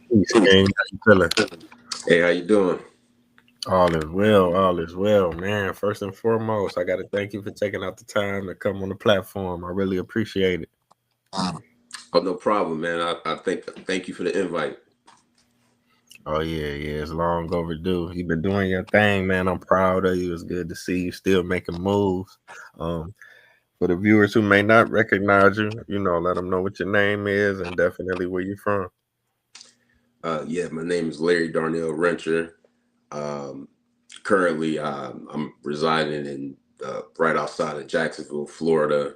Peace, King. How you feeling? Hey, how you doing? All is well, man. First and foremost, I got to thank you for taking out the time to come on the platform. I really appreciate it. Oh, no problem, man. I thank you for the invite. Oh yeah, it's long overdue. You've been doing your thing, man. I'm proud of you. It's good to see you still making moves. Um, for the viewers who may not recognize you, let them know what your name is and definitely where you're from. Yeah, my name is Larry Darnell Rencher. Um, Currently, I'm residing in right outside of Jacksonville, Florida.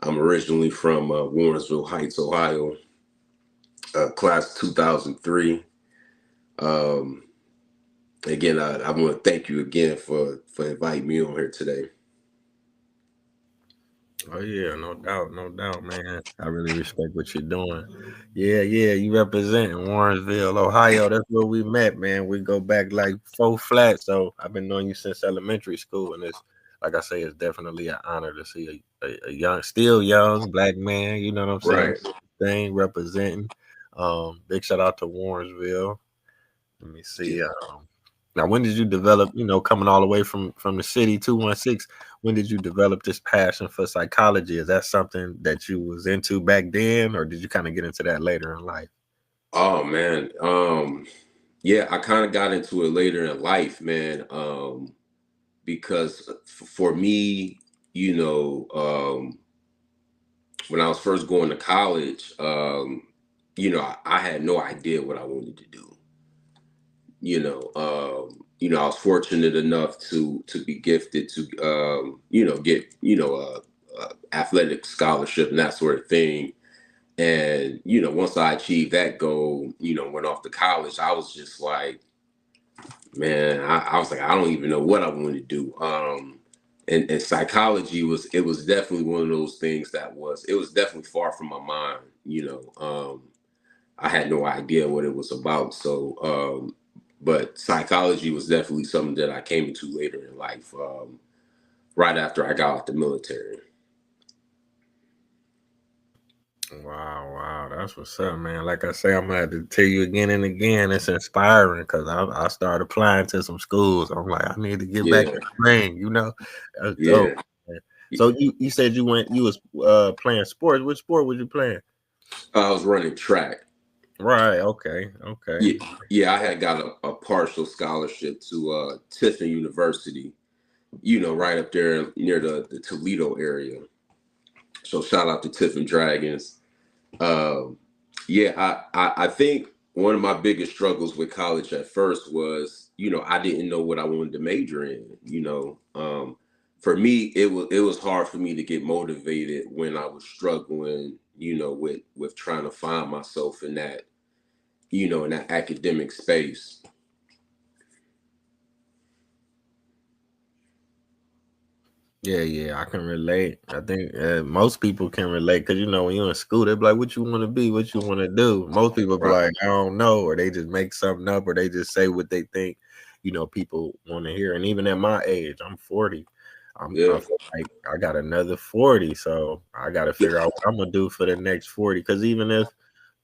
I'm originally from Warrensville Heights, Ohio, class 2003. Um, Again, I want to thank you again for inviting me on here today. Oh yeah, no doubt, man. I really respect what you're doing. Yeah, you represent Warrensville, Ohio. That's where we met, man. We go back like four flat. So I've been knowing you since elementary school, and it's like I say, it's definitely an honor to see a young, still young black man. You know what I'm saying? Right. Thing representing. Big shout out to Warrensville. Let me Yeah. see. Now, when did you develop, coming all the way from the city 216, when did you develop this passion for psychology? Is that something that you was into back then, or did you kind of get into that later in life? Oh man. Yeah, I kind of got into it later in life, man. Because for me, you know, when I was first going to college, I had no idea what I wanted to do. I was fortunate enough to be gifted to, get athletic scholarship and that sort of thing. And once I achieved that goal, went off to college, I was just like, man, I was like, I don't even know what I want to do. And psychology was definitely one of those things it was definitely far from my mind. I had no idea what it was about. So, but psychology was definitely something that I came into later in life, right after I got out the military. Wow, that's what's up, man. Like I say, I'm gonna have to tell you again and again. It's inspiring because I started applying to some schools. I'm like, I need to get back Yeah, in the ring. That's dope. yeah. Man. So you said you was playing sports. Which sport was you playing? I was running track. Right. Okay. Yeah, yeah. I had got a partial scholarship to Tiffin University, right up there near the Toledo area. So shout out to Tiffin Dragons. Um, yeah, I think one of my biggest struggles with college at first was, I didn't know what I wanted to major in. For me, it was hard for me to get motivated when I was struggling, with trying to find myself in that academic space. Yeah, I can relate. I think most people can relate because when you're in school, they be like, "What you want to be? What you want to do?" Most people be Right. like, "I don't know," or they just make something up, or they just say what they think. People want to hear. And even at my age, I'm 40. I Yeah. feel like I got another 40, so I got to figure out what I'm gonna do for the next 40. Because even if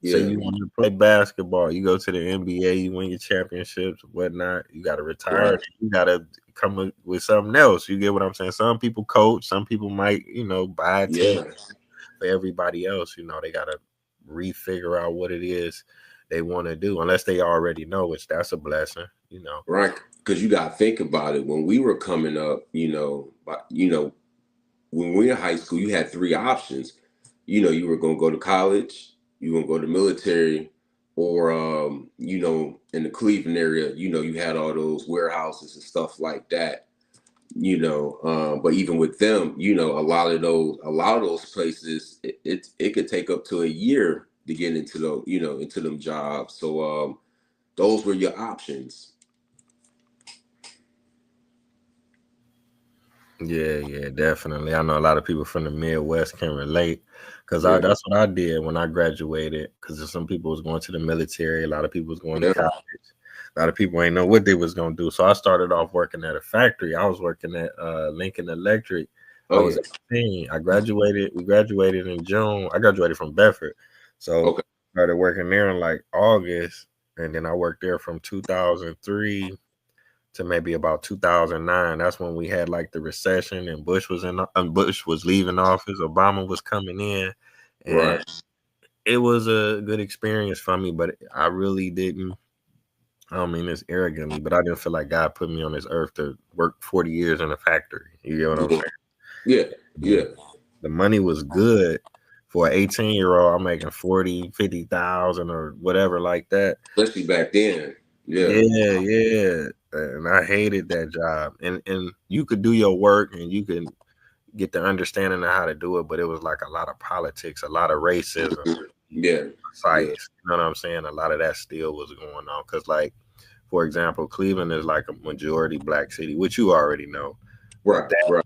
say Yeah. you want to play basketball, you go to the NBA, you win your championships, whatnot. You got to retire. Right. You got to come with something else. You get what I'm saying? Some people coach. Some people might, buy a team. Yeah. For everybody else, they got to refigure out what it is they want to do, unless they already know, which that's a blessing. Right. Because you got to think about it. When we were coming up, when we were in high school, you had three options. You were going to go to college, you were going to go to military, or, in the Cleveland area, you had all those warehouses and stuff like that. But even with them, a lot of those places, it could take up to a year to get into them jobs. So, those were your options. Yeah, definitely. I know a lot of people from the Midwest can relate because I Yeah, that's what I did when I graduated. Because some people was going to the military, a lot of people was going to yeah, college. A lot of people ain't know what they was gonna do. So I started off working at a factory. I was working at Lincoln Electric. I oh was yeah, 18. I graduated. We graduated in June. I graduated from Bedford, so okay, started working there in like August. and then I worked there from 2003 to maybe about 2009. That's when we had like the recession, and Bush was leaving office, Obama was coming in, and Right. it was a good experience for me. But I really didn't. I don't mean this arrogantly, but I didn't feel like God put me on this earth to work 40 years in a factory. You get what I'm Mhm. saying? Yeah. I Yeah. mean, the money was good for an 18-year-old. I'm making 40, 50,000 or whatever like that. Especially back then. Yeah. Yeah, yeah. And I hated that job. And you could do your work and you can get the understanding of how to do it, but it was like a lot of politics, a lot of racism, Mhm. Yeah. Yeah. precise. You know what I'm saying? A lot of that still was going on. Cause like, for example, Cleveland is like a majority black city, which you already know. But Right. Right.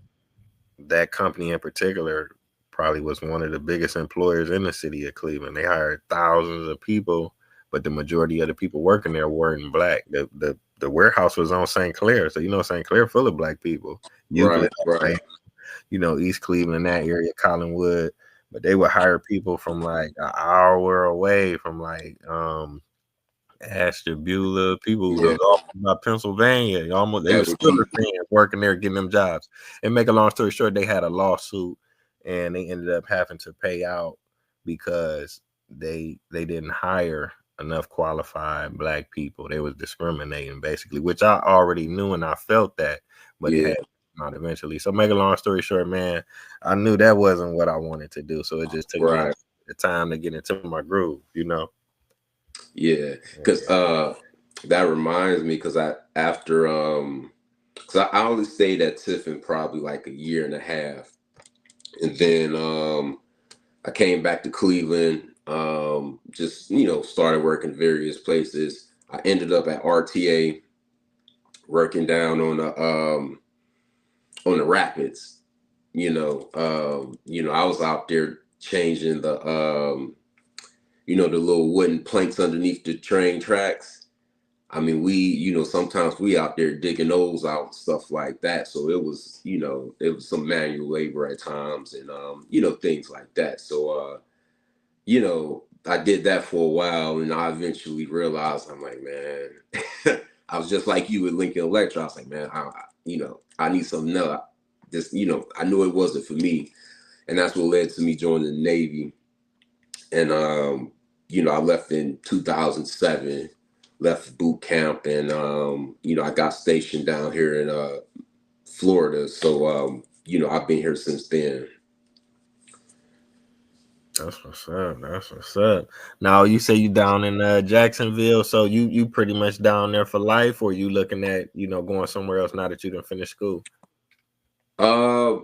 that company in particular probably was one of the biggest employers in the city of Cleveland. They hired thousands of people, but the majority of the people working there weren't black. The warehouse was on St. Clair, so you know St. Clair full of black people. Euclid, Right. Right. East Cleveland, that area, Collinwood. But they would hire people from like an hour away from like Ashtabula, people who Yeah. was all about Pennsylvania, almost they That were would Steelers be. fans working there getting them jobs. And make a long story short, they had a lawsuit and they ended up having to pay out because they didn't hire enough qualified black people. They was discriminating basically, which I already knew and I felt that, but it Yeah. had to come out eventually. So make a long story short, man, I knew that wasn't what I wanted to do. So it just took me Right. the time to get into my groove, you know. Yeah. Because that reminds me, because I after because I only stayed at Tiffin probably like a year and a half, and then I came back to Cleveland. Just started working various places. I ended up at RTA working down on the Rapids. I was out there changing the little wooden planks underneath the train tracks. I mean, sometimes we out there digging those out and stuff like that. So it was some manual labor at times, and things like that. So I did that for a while, and I eventually realized, I'm like, man, I was just like you with Lincoln Electric. I was like, man, I need something else. I knew it wasn't for me, and that's what led to me joining the Navy. And I left in 2007, left boot camp, and I got stationed down here in Florida. So I've been here since then. That's what's up. That's what's up. Now you say you down in Jacksonville, so you pretty much down there for life, or you looking at going somewhere else now that you done finished school? Uh,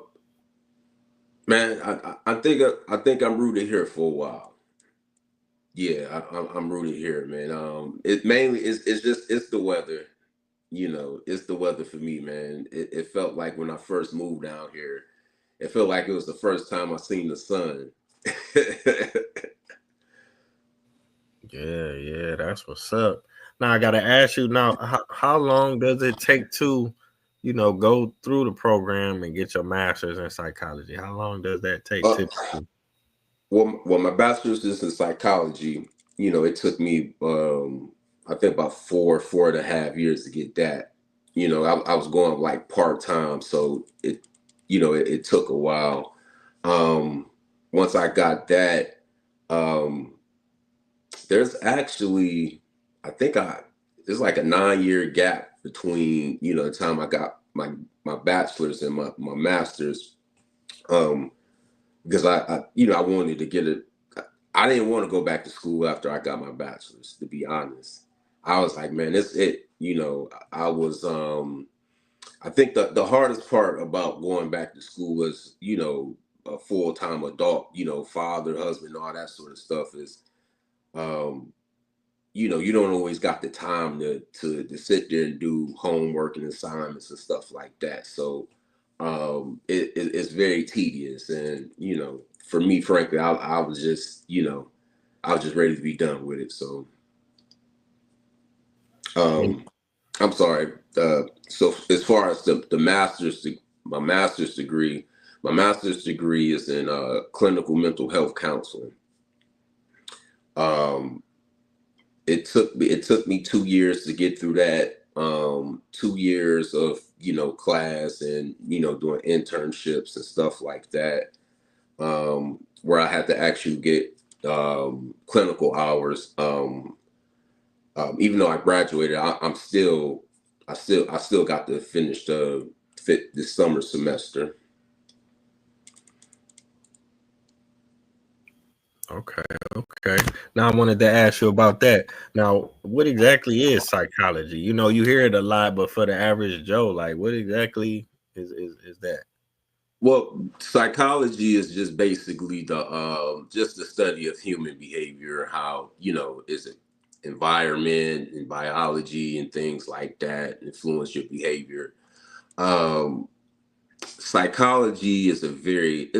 Man, I think I'm rooted here for a while. Yeah, I'm rooted here, man. It mainly it's the weather. It's the weather for me, man. It felt like when I first moved down here, it felt like it was the first time I seen the sun. Yeah, yeah, that's what's up. Now I gotta ask you now, how long does it take to, go through the program and get your master's in psychology? How long does that take uh, typically? well, my bachelor's is in psychology. It took me, I think about 4.5 years to get that. I was going like part time, so it took a while. Um, Once I got that, um, there's actually, I think there's like a 9 year gap between the time I got my bachelor's and my master's. Um, because I wanted to get it. I didn't want to go back to school after I got my bachelor's. To be honest, I was like, man, that's it. I was. I think the hardest part about going back to school was a full time adult. Father, husband, all that sort of stuff is. Um, you don't always got the time to sit there and do homework and assignments and stuff like that. So it's very tedious, and for me, frankly, I was just I was just ready to be done with it. So And um, I'm sorry. So as far as the my master's degree is in clinical mental health counseling. Um, it took me 2 years to get through that. 2 years of class and doing internships and stuff like that, where I had to actually get clinical hours. Even though I graduated, I still got to finish the fit this summer semester. Okay, okay. Now I wanted to ask you about that. Now, what exactly is psychology? You know, you hear it a lot, but for the average Joe, like, what exactly is that? Well, psychology is just basically the study of human behavior, how is it environment and biology and things like that influence your behavior. Um, Psychology is a very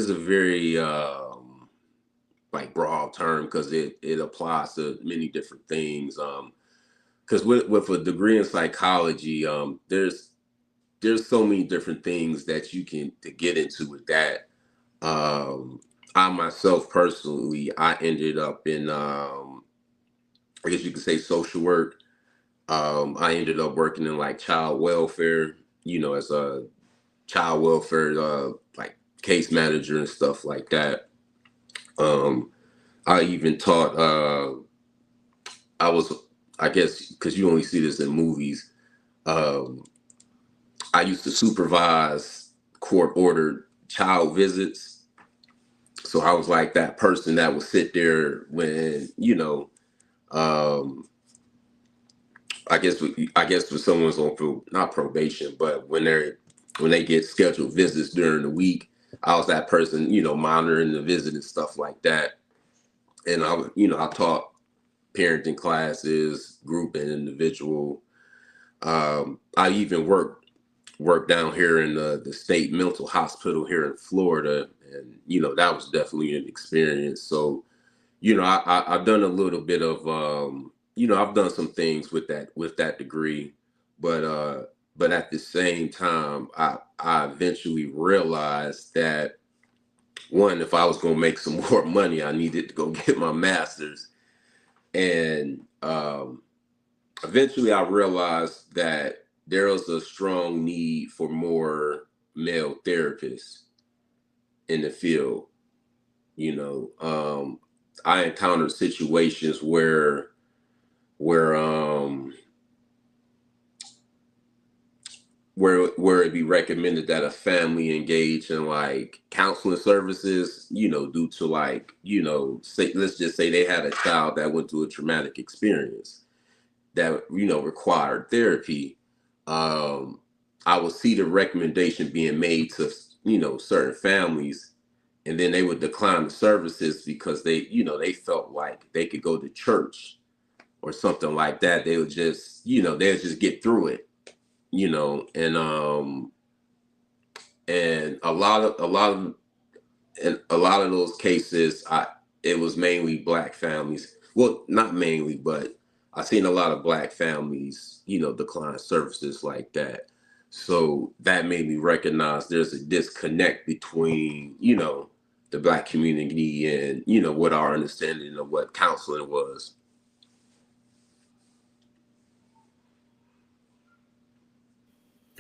like broad term because it applies to many different things. Because with a degree in psychology, there's so many different things that you can to get into with that. Um, I myself personally, I ended up in, I guess you could say, social work. I ended up working in like child welfare, as a child welfare, like case manager and stuff like that. Um, I even taught. I was, I guess, because you only see this in movies. Um, I used to supervise court ordered child visits. So I was like that person that would sit there when um, I guess when someone's on not probation, but when they get scheduled visits during the week, I was that person, monitoring the visit and stuff like that. And I taught parenting classes, group and individual. I even worked down here in the state mental hospital here in Florida, and that was definitely an experience. So I've done a little bit of I've done some things with that degree, but at the same time, I eventually realized that one, if I was going to make some more money, I needed to go get my master's, and eventually I realized that there was a strong need for more male therapists in the field. You know, I encountered situations where where it be recommended that a family engage in like counseling services, due to like, say, let's just say they had a child that went through a traumatic experience that, required therapy. Um, I would see the recommendation being made to, certain families, and then they would decline the services because they felt like they could go to church or something like that. They would just, they'll just get through it, and a lot of those cases, it was mainly black families. Well, not mainly, but I seen a lot of black families, decline services like that. So that made me recognize there's a disconnect between, the black community and, what our understanding of what counseling was.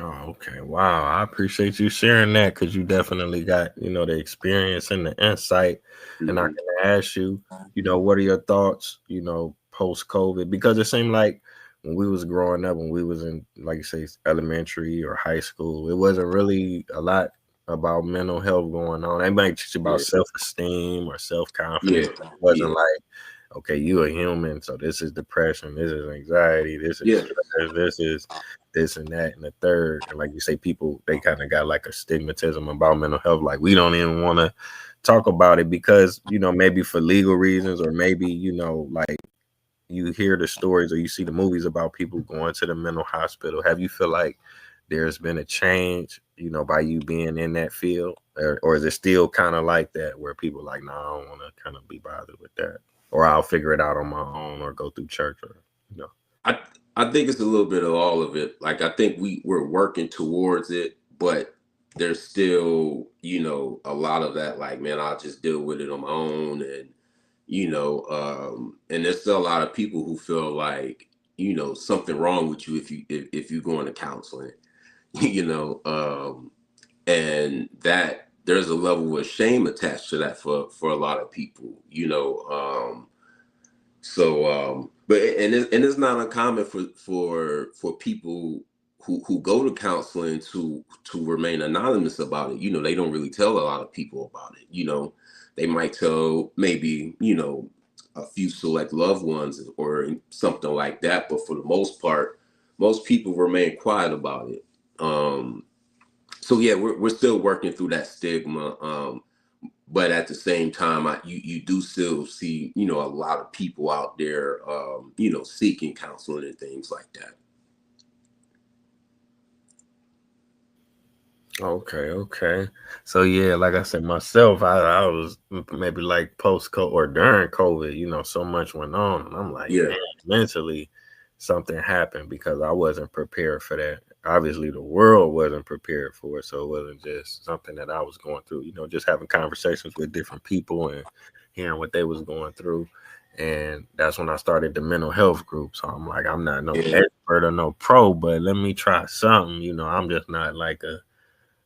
Oh, okay. Wow. I appreciate you sharing that because you definitely got, the experience and the insight. And I Hmm. can ask you, what are your thoughts, post COVID? Because it seemed like when we was growing up, when we was in, like you say, elementary or high school, it wasn't really a lot about mental health going on. They might teach you about Yeah, self-esteem or self-confidence. yeah, It wasn't yeah, like, okay, you a human, so this is depression, this is anxiety, this is yeah, stress, this is this and that and the third. And like you say, people they kind of got like a stigmatism about mental health. Like we don't even want to talk about it because maybe for legal reasons or maybe like you hear the stories or you see the movies about people going to the mental hospital. Have you feel like there's been a change, by you being in that field, or is it still kind of like that where people like, no, I don't want to kind of be bothered with that, or I'll figure it out on my own, or go through church, or you know. I I think it's a little bit of all of it. Like I think we're working towards it, but there's still, a lot of that like, man, I'll just deal with it on my own, and And there's still a lot of people who feel like, something wrong with you if you go into counseling, you know, and that there's a level of shame attached to that for a lot of people, but it's not uncommon for people who go to counseling to remain anonymous about it. They don't really tell a lot of people about it. They might tell maybe a few select loved ones or something like that. But for the most part, most people remain quiet about it. So yeah, we're still working through that stigma. But at the same time, you do still see, a lot of people out there, seeking counseling and things like that. Okay, okay. So yeah, like I said myself, I was maybe like post COVID or during COVID, so much went on, and I'm like, Yeah, man, mentally something happened because I wasn't prepared for that. Obviously, the world wasn't prepared for it, so it wasn't just something that I was going through. Just having conversations with different people and hearing what they was going through, and that's when I started the mental health group. So I'm like, I'm not no yeah, expert or no pro, but let me try something. I'm just not like a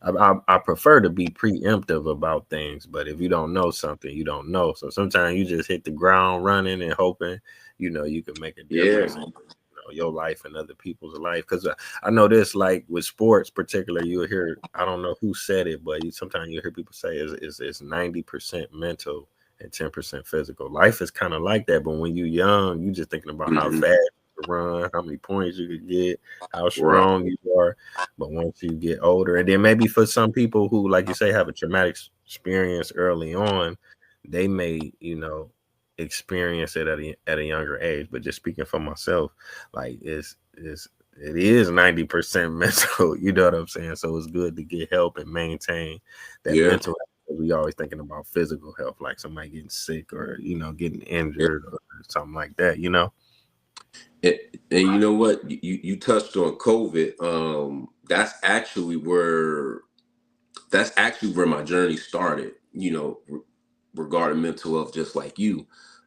I prefer to be preemptive about things, but if you don't know something, you don't know. So sometimes you just hit the ground running and hoping, you can make a yeah, difference in your life and other people's life. Because I know this, like with sports, particularly, you'll hear, I don't know who said it, but sometimes you hear people say it's 90% mental and 10% physical. Life is kind of like that, but when you're young, you just thinking about how hmm, fast you can run, how many points you could get, how right, strong you are. But once you get older, and then maybe for some people who, like you say, have a traumatic experience early on, they may, experience it at a younger age. But just speaking for myself, like it is 90% mental. You know what I'm saying? So it's good to get help and maintain that yeah, mental health. We always thinking about physical health, like somebody getting sick or getting yeah. injured or something like that. And, and you know what? You touched on COVID. That's actually where my journey started. Regarding mental health, just like you.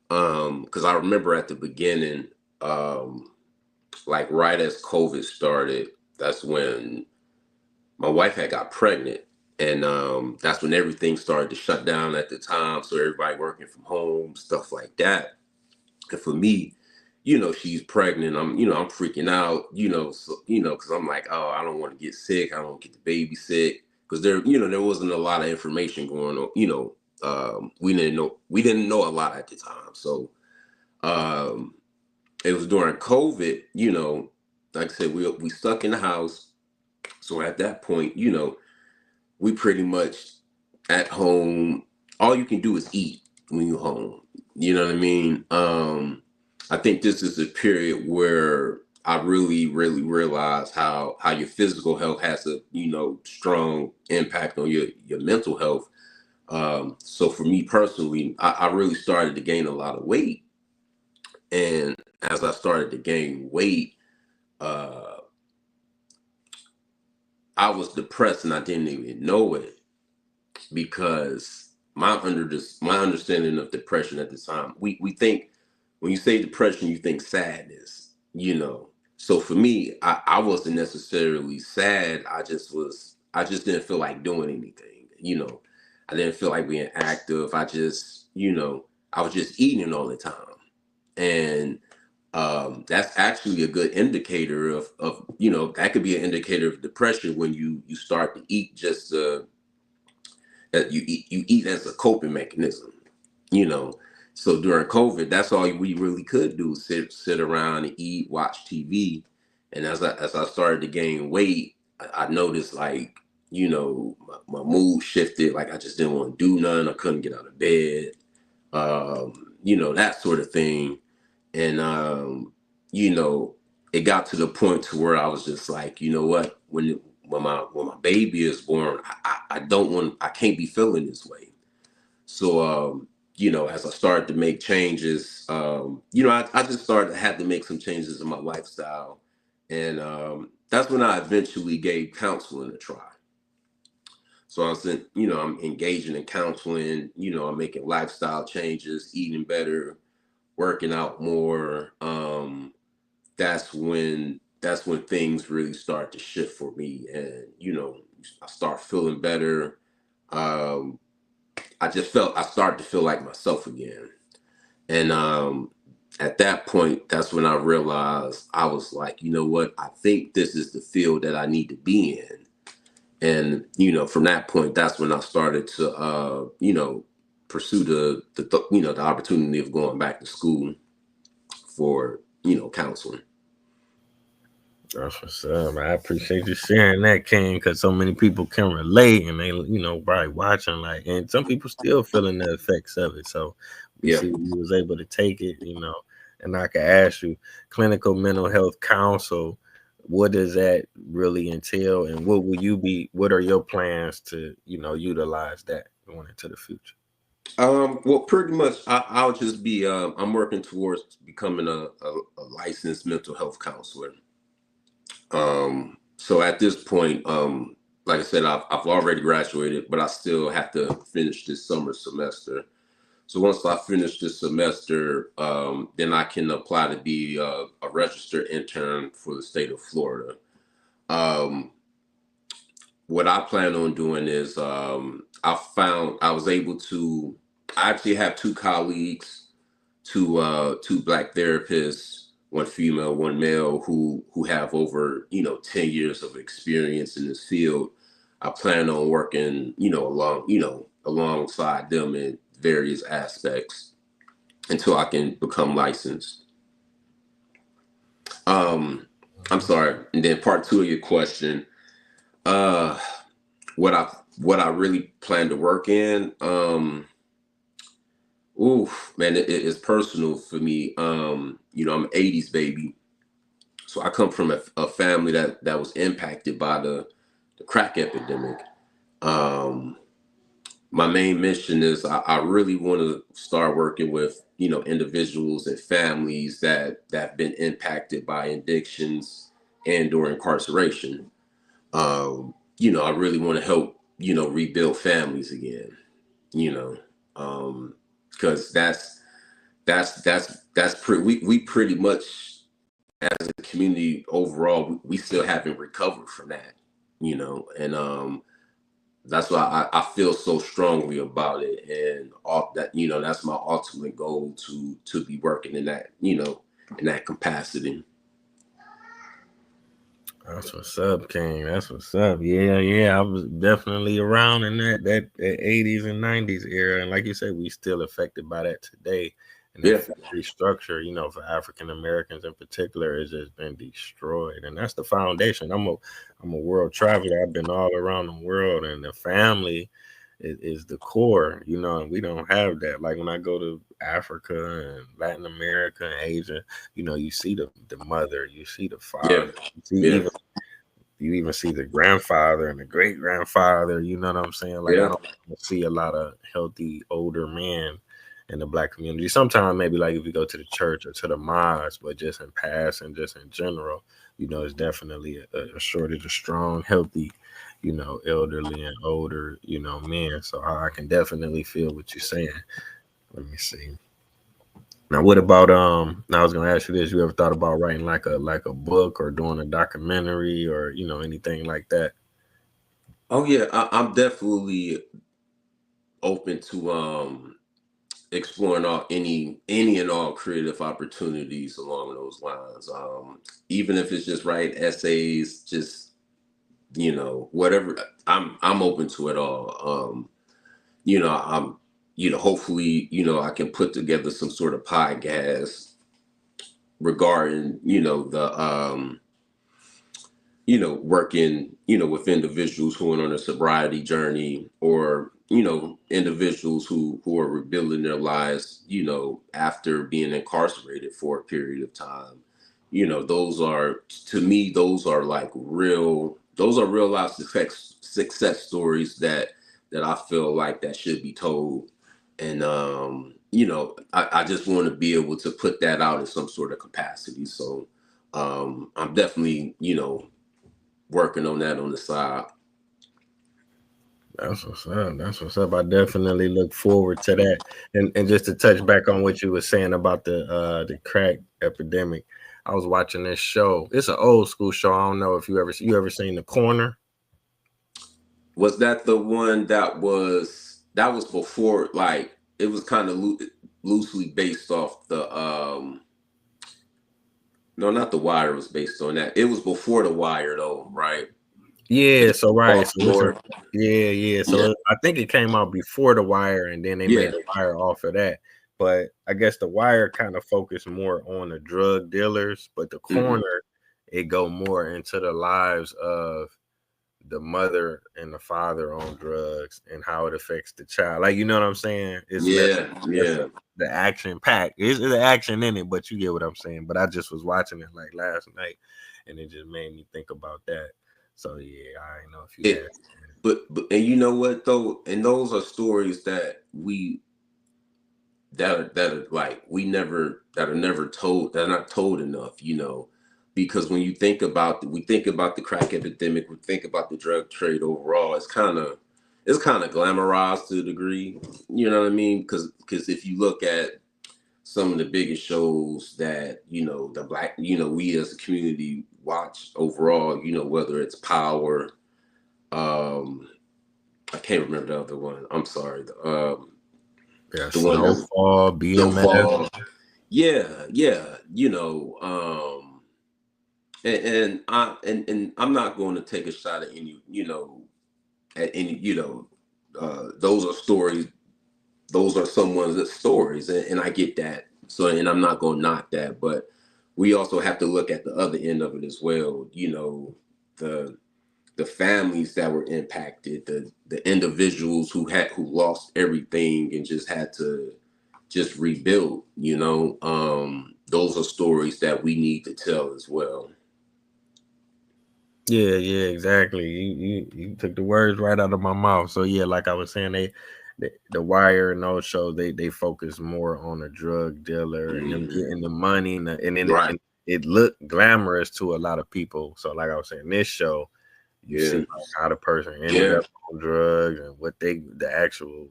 Because I remember at the beginning, um, like right as COVID started, that's when my wife had got pregnant, and that's when everything started to shut down at the time. So everybody working from home, stuff like that. And for me, she's pregnant. I'm freaking out. Because I'm like, oh, I don't want to get sick. I don't want to get the baby sick. Because there wasn't a lot of information going on. We didn't know a lot at the time. So um, it was during COVID. Like I said, we stuck in the house. So at that point, we pretty much at home. All you can do is eat when you're home. You know what I mean? I think this is a period where I really, really realized how your physical health has a strong impact on your mental health. So for me personally, I really started to gain a lot of weight, and as I started to gain weight, uh, I was depressed and I didn't even know it because my understanding of depression at the time, we think when you say depression, you think sadness. So for me, I wasn't necessarily sad. I just didn't feel like doing anything. I didn't feel like being active. I was just eating all the time. And that's actually a good indicator of that could be an indicator of depression when you start to eat just that you eat as a coping mechanism, you know. So during COVID, that's all we really could do: sit around and eat, watch TV. And as I started to gain weight, I noticed like my mood shifted. Like I just didn't want to do none. I couldn't get out of bed. That sort of thing. And you know, it got to the point to where I was just like, you know what, when my baby is born, I don't want, I can't be feeling this way. So as I started to make changes, I just started to have to make some changes in my lifestyle. And that's when I eventually gave counseling a try. So I was in, you know, I'm engaging in counseling, you know, I'm making lifestyle changes, eating better, working out more. That's when things really start to shift for me, and you know, I start feeling better. Um, I started to feel like myself again, and at that point, that's when I realized I was like, you know what, I think this is the field that I need to be in. And you know, from that point, that's when I started to you know, pursue the opportunity of going back to school for, you know, counseling. That's what's up. I appreciate you sharing that, King, because so many people can relate and they, probably watching and some people still feeling the effects of it. So we Yeah. see you was able to take it, and I can ask you, clinical mental health counsel, what does that really entail, and what are your plans to, utilize that going into the future? Well, pretty much, I'll just be. I'm working towards becoming a licensed mental health counselor. So at this point, like I said, I've already graduated, but I still have to finish this summer semester. So once I finish this semester, then I can apply to be a registered intern for the state of Florida. Um, what I plan on doing is, I found I was able to. I actually have two colleagues, two black therapists, one female, one male, who have over 10 years of experience in this field. I plan on working alongside them in various aspects until I can become licensed. Um, I'm sorry. And then part two of your question, uh, what I really plan to work in, ooh, man, it's personal for me. I'm an '80s baby, so I come from a family that was impacted by the crack epidemic. Um, my main mission is I really want to start working with individuals and families that have been impacted by addictions and or incarceration. I really want to help rebuild families again. You know, because we pretty much as a community overall we still haven't recovered from that. And that's why I feel so strongly about it, and all that. That's my ultimate goal to be working in that in that capacity. That's what's up, King. That's what's up. Yeah, yeah. I was definitely around in that 80s and 90s era. And like you said, we still affected by that today. And that Yeah, family structure, for African Americans in particular, has just been destroyed. And that's the foundation. I'm a world traveler. I've been all around the world, and the family is the core, and we don't have that. Like when I go to Africa and Latin America and Asia, you see the mother, you see the yeah, father, you see yeah, you even see the grandfather and the great grandfather. You know what I'm saying? Like I yeah, don't see a lot of healthy older men in the black community. Sometimes maybe like if you go to the church or to the mosque, but just in passing, just in general, it's definitely a shortage of strong, healthy, elderly and older, men. So I can definitely feel what you're saying. Let me see. Now, what about now I was gonna ask you this: you ever thought about writing like a book or doing a documentary or anything like that? oh yeah, I'm definitely open to exploring any and all creative opportunities along those lines. Even if it's just writing essays, just whatever. I'm open to it all. I'm hopefully I can put together some sort of podcast regarding working with individuals who are on a sobriety journey, or individuals who are rebuilding their lives after being incarcerated for a period of time. Those are, to me, those are real life success stories that I feel like that should be told. And I just want to be able to put that out in some sort of capacity. So I'm definitely working on that on the side. That's what's up. That's what's up. I definitely look forward to that. And just to touch back on what you were saying about the crack epidemic, I was watching this show. It's an old school show. I don't know if you ever seen The Corner. Was that the one that was before, like it was kind of loosely based off the no, not The Wire was based on that. It was before The Wire though, right? Yeah, so right. So it's a Baltimore. yeah, yeah. Yeah, I think it came out before The Wire and then they yeah. made The Wire off of that. But I guess The Wire kind of focused more on the drug dealers, but The Hmm. Corner it go more into the lives of the mother and the father on drugs and how it affects the child. Like, you know what I'm saying? It's Yeah, less yeah. of the action pack. It's the action in it, but you get what I'm saying. But I just was watching it like last night and it just made me think about that. So yeah, I didn't know if you had. It, but and you know what though, and those are stories that that are like we never that are never told, that are not told enough, because when you think about we think about the crack epidemic, we think about the drug trade overall, it's kind of glamorized to a degree, you know what I mean? Because if you look at some of the biggest shows that the black, we as a community watch overall, whether it's Power, um I can't remember the other one, I'm sorry, Yeah, the one that was Snowfall, BMF. Snowfall. Yeah, yeah, and I'm not going to take a shot at any, those are stories, those are someone's stories, and I get that. So, and I'm not going to knock that, but we also have to look at the other end of it as well. The the families that were impacted, the individuals who lost everything and just had to just rebuild. Those are stories that we need to tell as well. Yeah, yeah, exactly. You took the words right out of my mouth. So yeah, like I was saying, the Wire and those shows they focus more on the drug dealer and them Hmm. getting the money and then Right. it looked glamorous to a lot of people. So like I was saying, this show you see Yeah. like how the person ended Yeah. up on drugs and what the actual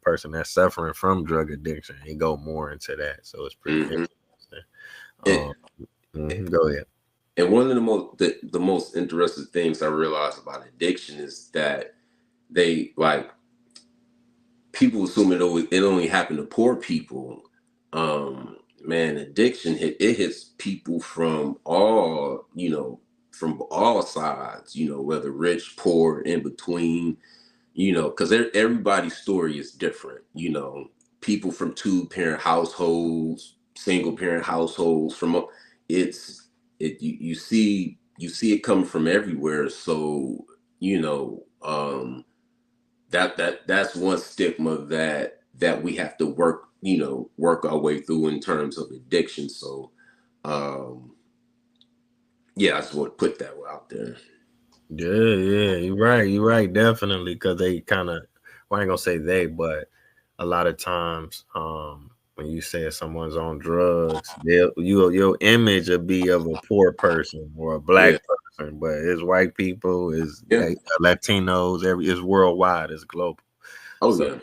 person that's suffering from drug addiction. It go more into that, so it's pretty Hmm. interesting. And, Um, go ahead. and one of the most interesting things I realized about addiction is that they like people assume it only happened to poor people. Man, addiction hits people from all sides, whether rich, poor, in between, because everybody's story is different. People from two-parent households, single-parent households, it's you see it coming from everywhere. So you know, that's one stigma that we have to work our way through in terms of addiction. So um, yeah, I just want to put that out there. Yeah, yeah, you're right. You're right, definitely, because they kind of, well, I ain't gonna say they, but a lot of times, when you say someone's on drugs, your image will be of a poor person or a Yeah, black person, but it's white people, is yeah. Latinos, it's worldwide, it's global. Oh So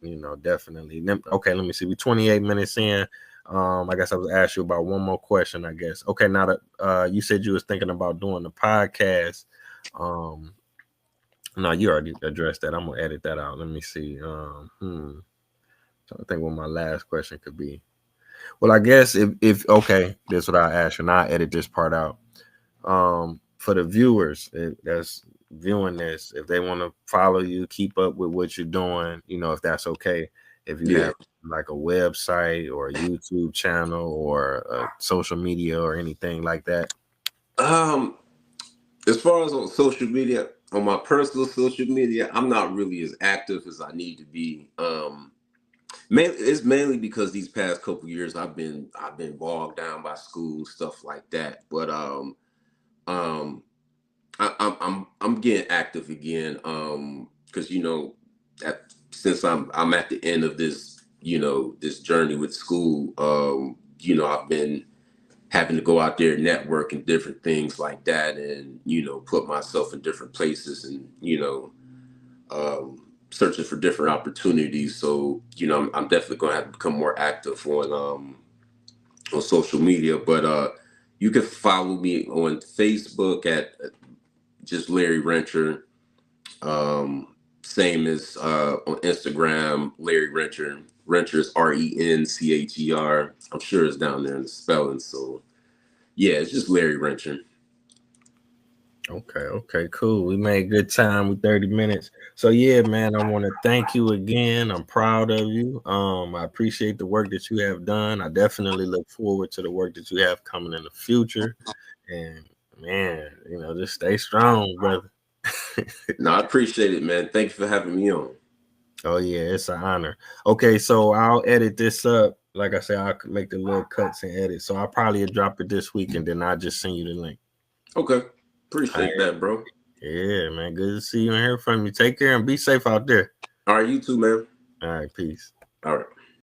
yeah. definitely. Okay, let me see. We 28 minutes in. I guess I was asked you about one more question. I guess. Okay, now that you said you was thinking about doing the podcast. Um, no, you already addressed that. I'm gonna edit that out. Let me see. So I think what my last question could be. Well, I guess if okay, this is what I ask you, and I edit this part out. For the viewers that's viewing this, if they want to follow you, keep up with what you're doing, if that's okay, if you Yeah. have like a website or a YouTube channel or social media or anything like that. Um, as far as on social media, on my personal social media, I'm not really as active as I need to be. It's mainly because these past couple years I've been bogged down by school, stuff like that. But um, I'm getting active again. Because that since I'm at the end of this journey with school. I've been having to go out there, network, and different things like that, and put myself in different places, and searching for different opportunities. So, I'm definitely going to have to become more active on social media. But you can follow me on Facebook at just Larry Rencher. Same as on Instagram, Larry Rencher. Rencher is Rencher. I'm sure it's down there in the spelling. So yeah, it's just Larry Rencher. Okay, cool. We made good time with 30 minutes. So yeah, man, I want to thank you again. I'm proud of you. I appreciate the work that you have done. I definitely look forward to the work that you have coming in the future. And man, just stay strong, brother. No, I appreciate it, man. Thank you for having me on. Oh yeah, it's an honor. Okay, so I'll edit this up. Like I said, I'll make the little cuts and edit. So I'll probably drop it this week and then I'll just send you the link. Okay. All right. Appreciate that, bro. Yeah, man. Good to see you and hear from you. Take care and be safe out there. All right, you too, man. All right, peace. All right.